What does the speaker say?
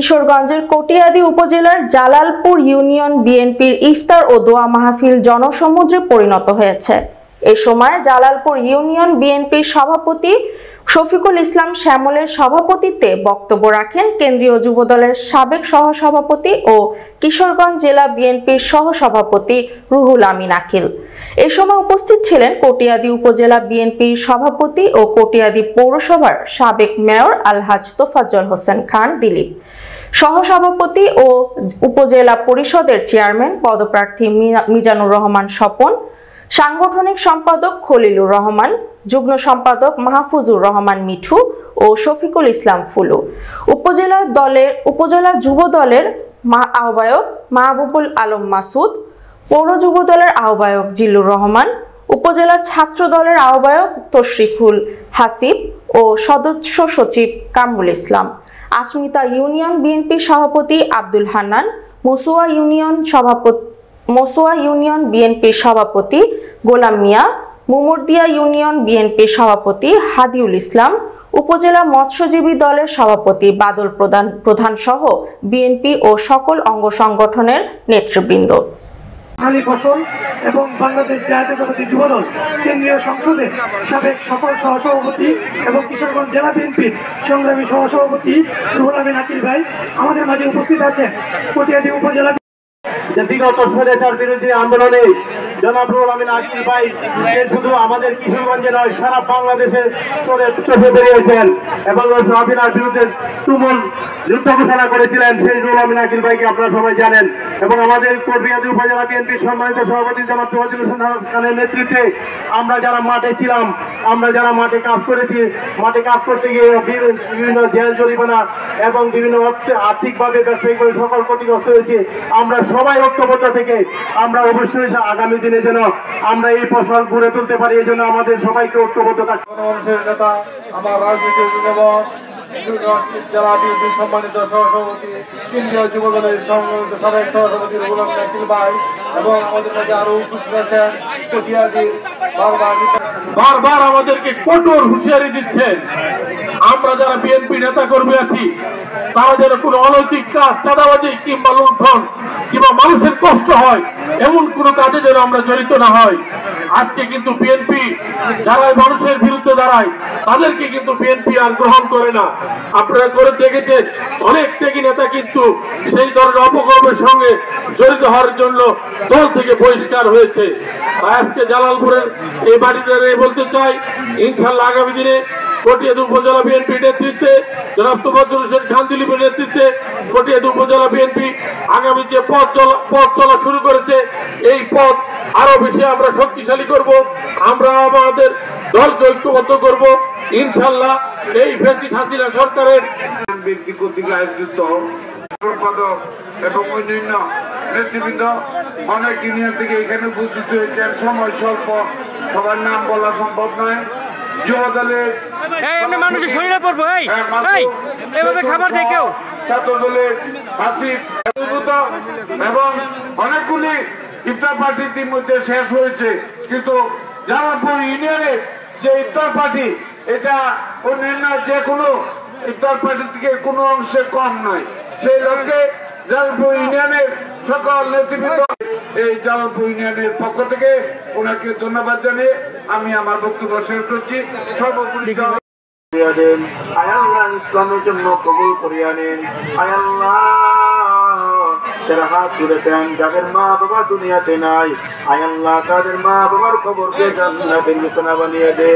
কিশোরগঞ্জের কটিয়াদী উপজেলার জালালপুর ইউনিয়ন বিএনপির ইফতার ও দোয়া মাহফিল জনসমুদ্রে পরিণত হয়েছে। এ সময় জালালপুর ইউনিয়ন বিএনপির সভাপতি শফিকুল ইসলাম শ্যামলের সভাপতিত্বে বক্তব্য রাখেন কেন্দ্রীয় যুবদলের সাবেক সহসভাপতি ও কিশোরগঞ্জ জেলা বিএনপির সহসভাপতি রুহুল আমিন আকিল। এ সময় উপস্থিত ছিলেন কটিয়াদী উপজেলা বিএনপির সভাপতি ও কটিয়াদী পৌরসভার সাবেক মেয়র আলহাজ তোফাজ্জল হোসেন খান দিলীপ, সহসভাপতি ও উপজেলা পরিষদের চেয়ারম্যান পদপ্রার্থী মিজানুর রহমান স্বপন, সাংগঠনিক সম্পাদক খলিলুর রহমান, যুগ্ম সম্পাদক মাহফুজুর রহমান মিঠু ও শফিকুল ইসলাম ফুলু, উপজেলা যুব দলের আহ্বায়ক মাহবুবুল আলম মাসুদ, পৌর যুব দলের আহ্বায়ক জিল্লুর রহমান, উপজেলা ছাত্র দলের আহ্বায়ক তশরিফুল হাসিব ও সদস্য সচিব কামরুল ইসলাম, আচমিতা ইউনিয়ন বিএনপির সভাপতি আব্দুল হান্নান, মসুয়া ইউনিয়ন বিএনপির সভাপতি গোলাম মিয়া, মুমুরদিয়া ইউনিয়ন বিএনপির সভাপতি হাদিউল ইসলাম, উপজেলা মৎস্যজীবী দলের সভাপতি বাদল প্রধান সহ বিএনপি ও সকল অঙ্গ সংগঠনের নেতৃবৃন্দ। আলী ফসল এবং বাংলাদেশ জাতীয়তাবাদী যুবদল কেন্দ্রীয় সংসদের সাবেক সকল সহসভাপতি এবং কিশোরগঞ্জ জেলা বিএনপির সংগ্রামী সহসভাপতি রুহুল আমিন আকিল ভাই আমাদের মাঝে উপস্থিত আছেন। কটিয়াদী উপজেলা বিগত স্বৈরাচার বিরোধী আন্দোলনে জনাব রুহুল আমিন আকিল ভাই শুধু আমাদের কিশোরগঞ্জে নয় সারা বাংলাদেশে চোখে বেরিয়েছেন এবং স্বাধীনতার বিরুদ্ধে তুমুল যুদ্ধ ঘোষণা করেছিলেন। সেই রুহুল আমিন আকিল ভাইকে আপনারা সবাই জানেন এবং আমাদের কটিয়াদী উপজেলা বিএনপির সম্মানিত সভাপতি জনাব তোফাজ্জল হোসেন খানের নেতৃত্বে আমরা যারা মাঠে ছিলাম, আমরা যারা মাঠে কাজ করেছি, মাঠে কাজ করতে গিয়ে বিভিন্ন জেল জরিমানা এবং বিভিন্ন আর্থিকভাবে ব্যবসায়িকভাবে সকল ক্ষতিগ্রস্ত হয়েছি, আমরা সবাই ঐক্যবদ্ধ থেকে আমরা অবশ্যই আগামী দিনে যেন আমরা এই ফসল গড়ে তুলতে পারি, এই জন্য আমাদের সবাইকে ঐক্যবদ্ধ থাকতে নেতা আমার রাজনীতির জেলা বিএনপির সম্মানিত সহসভাপতি কেন্দ্রীয় যুবদলের সাবেক সহসভাপতি রুহুল আমিন আকিল ভাই এবং আমাদের কাছে আরো উপস্থিত আছেন কটিয়াদীর বারবার আমাদেরকে কঠোর হুঁশিয়ারি দিচ্ছেন। আমরা যারা বিএনপি নেতা কর্মী আছি তারা যেন কোনো অনৈতিক কাজ, চাঁদাবাজি কিংবা লুণ্ঠন কিংবা মানুষের কষ্ট হয় এমন কোনো কাজে যেন আমরা জড়িত না হয়। আজকে কিন্তু বিএনপি যারা মানুষের বিরুদ্ধে দাঁড়ায় তাদেরকে কিন্তু বিএনপি আর গ্রহণ করে না। আপনারা করে দেখেছেন অনেক ত্যাগী নেতা কিন্তু সেই ধরনের অপকর্মের সঙ্গে জড়িত হওয়ার জন্য দল থেকে বহিষ্কার হয়েছে। আজকে জালালপুরের এই বাড়িতে বলতে চাই, ইনশাল্লাহ আগামী দিনে কটিয়াদী উপজেলা বিএনপির নেতৃত্বে জনাব তোফাজ্জল হোসেন খান দিলীপের নেতৃত্বে কটিয়াদী উপজেলা বিএনপি আগামী যে পথ চলা শুরু করেছে এই পথ আরো বেশি আমরা শক্তিশালী করব। আমরা আমাদের দলকে ঐক্যবদ্ধ করব ইনশাল্লাহ। এই ফ্যাসিস্ট হাসিনা সরকারের ব্যক্তি কর্তৃক আয়োজিত সম্পাদক এবং অন্যান্য নেতৃবৃন্দ অনেক ইউনিয়ন থেকে এখানে উপস্থিত হয়েছেন। সময় স্বল্প, সবার নাম বলা সম্ভব নয়। যুবদলের মানুষের শরীরে পড়বো খাবার দেয় কেউ, ছাত্র দলের হাসিব এবং অনেকগুলি ইফতার পার্টি ইতিমধ্যে শেষ হয়েছে, কিন্তু জালালপুর ইউনিয়নের যে ইফতার পার্টি এটা অন্যান্য যে কোনো ইফতার পার্টি থেকে কোনো অংশে কম নয়। সেই লক্ষ্যে জালালপুর ইউনিয়নের সকল নেতৃবৃন্দ এই জালালপুর ইউনিয়নের পক্ষ থেকে ওনাকে ধন্যবাদ জানিয়ে আমি আমার বক্তব্য শেষ করছি। সর্বোপরি ইসলামের জন্য কবুল করিয়া নিন। যারা হাত তুলেছেন যাদের মা বাবা দুনিয়াতে নাই, আয় আল্লাহ তাদের মা বাবার কবরকে জান্নাতের বিছানা বানিয়ে দে।